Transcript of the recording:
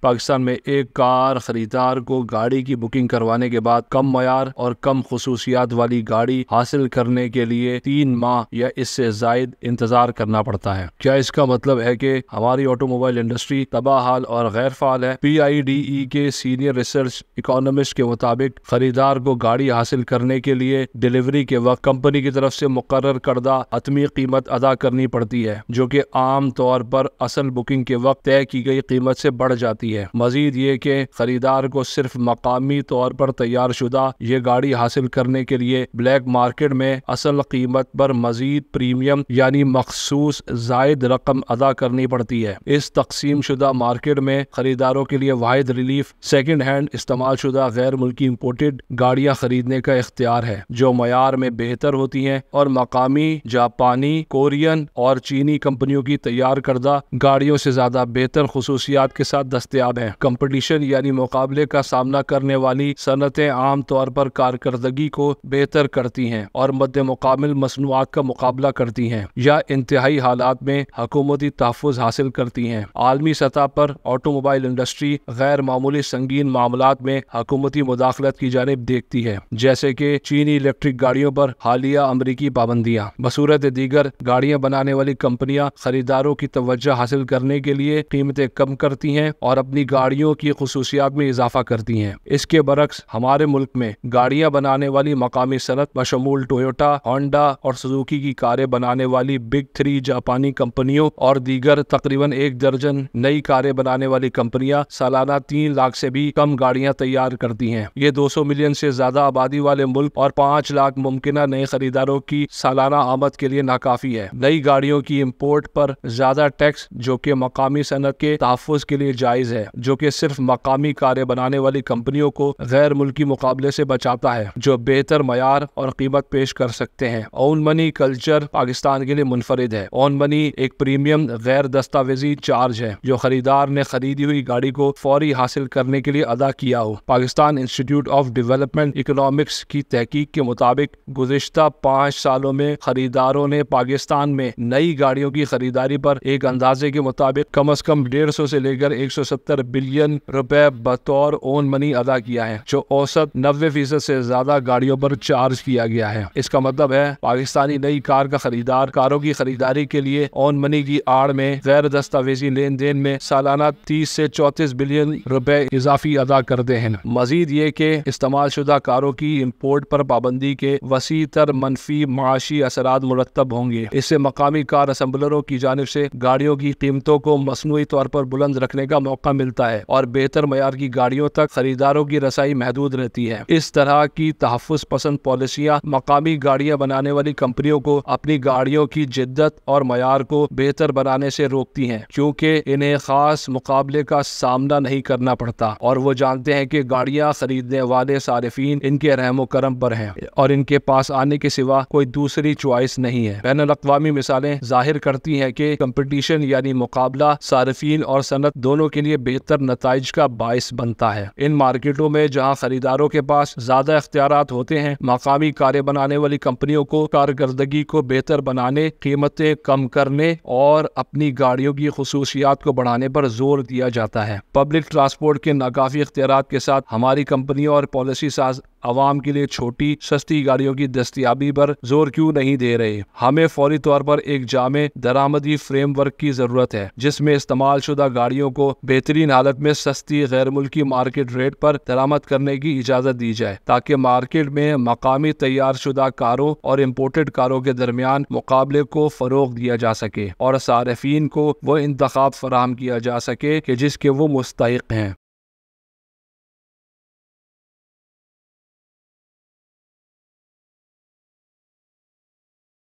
پاکستان میں ایک کار خریدار کو گاڑی کی بکنگ کروانے کے بعد کم معیار اور کم خصوصیات والی گاڑی حاصل کرنے کے لیے 3 ماہ یا اس سے زائد انتظار کرنا پڑتا ہے۔ کیا اس کا مطلب ہے کہ ہماری آٹو موبائل انڈسٹری تباہ حال اور غیر فعال ہے؟ PIDE کے سینئر ریسرچ اکانومسٹ کے مطابق خریدار کو گاڑی حاصل کرنے کے لیے ڈیلیوری کے وقت کمپنی کی طرف سے مقرر کردہ حتمی قیمت ادا کرنی پڑتی ہے، جو کہ عام طور پر اصل بکنگ کے وقت طے کی گئی قیمت سے بڑھ جاتی ہے۔ مزید یہ کہ خریدار کو صرف مقامی طور پر تیار شدہ یہ گاڑی حاصل کرنے کے لیے بلیک مارکیٹ میں اصل قیمت پر مزید پریمیم یعنی مخصوص زائد رقم ادا کرنی پڑتی ہے۔ اس تقسیم شدہ مارکیٹ میں خریداروں کے لیے واحد ریلیف سیکنڈ ہینڈ استعمال شدہ غیر ملکی امپورٹڈ گاڑیاں خریدنے کا اختیار ہے، جو معیار میں بہتر ہوتی ہیں اور مقامی جاپانی، کورین اور چینی کمپنیوں کی تیار کردہ گاڑیوں سے زیادہ بہتر خصوصیات کے ساتھ دستیاب ہیں۔ کمپٹیشن یعنی مقابلے کا سامنا کرنے والی صنعتیں عام طور پر کارکردگی کو بہتر کرتی ہیں اور مد مقابل مصنوعات کا مقابلہ کرتی ہیں یا انتہائی حالات میں حکومتی تحفظ حاصل کرتی ہیں۔ عالمی سطح پر آٹو موبائل انڈسٹری غیر معمولی سنگین معاملات میں حکومتی مداخلت کی جانب دیکھتی ہے، جیسے کہ چینی الیکٹرک گاڑیوں پر حالیہ امریکی پابندیاں۔ بصورت دیگر گاڑیاں بنانے والی کمپنیاں خریداروں کی توجہ حاصل کرنے کے لیے قیمتیں کم کرتی ہیں اور اپنی گاڑیوں کی خصوصیات میں اضافہ کرتی ہیں۔ اس کے برعکس ہمارے ملک میں گاڑیاں بنانے والی مقامی صنعت بشمول ٹویوٹا، ہونڈا اور سوزوکی کی کاریں بنانے والی بگ 3 جاپانی کمپنیوں اور دیگر تقریباً 1 درجن نئی کاریں بنانے والی کمپنیاں سالانہ 3 لاکھ سے بھی کم گاڑیاں تیار کرتی ہیں۔ یہ 200 ملین سے زیادہ آبادی والے ملک اور 5 لاکھ ممکنہ نئے خریداروں کی سالانہ آمد کے لیے ناکافی ہے۔ نئی گاڑیوں کی امپورٹ پر زیادہ ٹیکس، جو کہ مقامی صنعت کے تحفظ کے لیے جائز ہے، جو کہ صرف مقامی کاریں بنانے والی کمپنیوں کو غیر ملکی مقابلے سے بچاتا ہے جو بہتر معیار اور قیمت پیش کر سکتے ہیں۔ اون منی کلچر پاکستان کے لیے منفرد ہے۔ اون منی ایک پریمیم غیر دستاویزی چارج ہے جو خریدار نے خریدی ہوئی گاڑی کو فوری حاصل کرنے کے لیے ادا کیا ہو۔ پاکستان انسٹی ٹیوٹ آف ڈیولپمنٹ اکنامکس کی تحقیق کے مطابق گزشتہ 5 سالوں میں خریداروں نے پاکستان میں نئی گاڑیوں کی خریداری پر ایک اندازے کے مطابق کم از کم 150 سے لے کر 170 بلین روپے بطور اون منی ادا کیا ہے، جو اوسط 90% سے زیادہ گاڑیوں پر چارج کیا گیا ہے۔ اس کا مطلب ہے پاکستانی نئی کار کا خریدار کاروں کی خریداری کے لیے اون منی کی آڑ میں غیر دستاویزی لین دین میں سالانہ 30 سے 34 بلین روپے اضافی ادا کرتے ہیں۔ مزید یہ کہ استعمال شدہ کاروں کی امپورٹ پر پابندی کے وسیع تر منفی معاشی اثرات مرتب ہوں گے۔ اس سے مقامی کار اسمبلروں کی جانب سے گاڑیوں کی قیمتوں کو مصنوعی طور پر بلند رکھنے کا موقع ملتا ہے اور بہتر معیار کی گاڑیوں تک خریداروں کی رسائی محدود رہتی ہے۔ اس طرح کی تحفظ پسند پالیسیاں مقامی گاڑیاں بنانے والی کمپنیوں کو اپنی گاڑیوں کی جدت اور معیار کو بہتر بنانے سے روکتی ہیں، کیونکہ انہیں خاص مقابلے کا سامنا نہیں کرنا پڑتا اور وہ جانتے ہیں کہ گاڑیاں خریدنے والے صارفین ان کے رحم و کرم پر ہیں اور ان کے پاس آنے کے سوا کوئی دوسری چوائس نہیں ہے۔ بین الاقوامی مثالیں ظاہر کرتی ہیں کہ کمپٹیشن یعنی مقابلہ صارفین اور صنعت دونوں کے لیے بہتر نتائج کا باعث بنتا ہے۔ ان مارکیٹوں میں جہاں خریداروں کے پاس زیادہ اختیارات ہوتے ہیں، مقامی کاریں بنانے والی کمپنیوں کو کارکردگی کو بہتر بنانے، قیمتیں کم کرنے اور اپنی گاڑیوں کی خصوصیات کو بڑھانے پر زور دیا جاتا ہے۔ پبلک ٹرانسپورٹ کے ناکافی اختیارات کے ساتھ ہماری کمپنیوں اور پالیسی ساز عوام کے لیے چھوٹی سستی گاڑیوں کی دستیابی پر زور کیوں نہیں دے رہے؟ ہمیں فوری طور پر ایک جامع درآمدی فریم ورک کی ضرورت ہے جس میں استعمال شدہ گاڑیوں کو بہترین حالت میں سستی غیر ملکی مارکیٹ ریٹ پر درآمد کرنے کی اجازت دی جائے، تاکہ مارکیٹ میں مقامی تیار شدہ کاروں اور امپورٹڈ کاروں کے درمیان مقابلے کو فروغ دیا جا سکے اور صارفین کو وہ انتخاب فراہم کیا جا سکے کہ جس کے وہ مستحق ہیں۔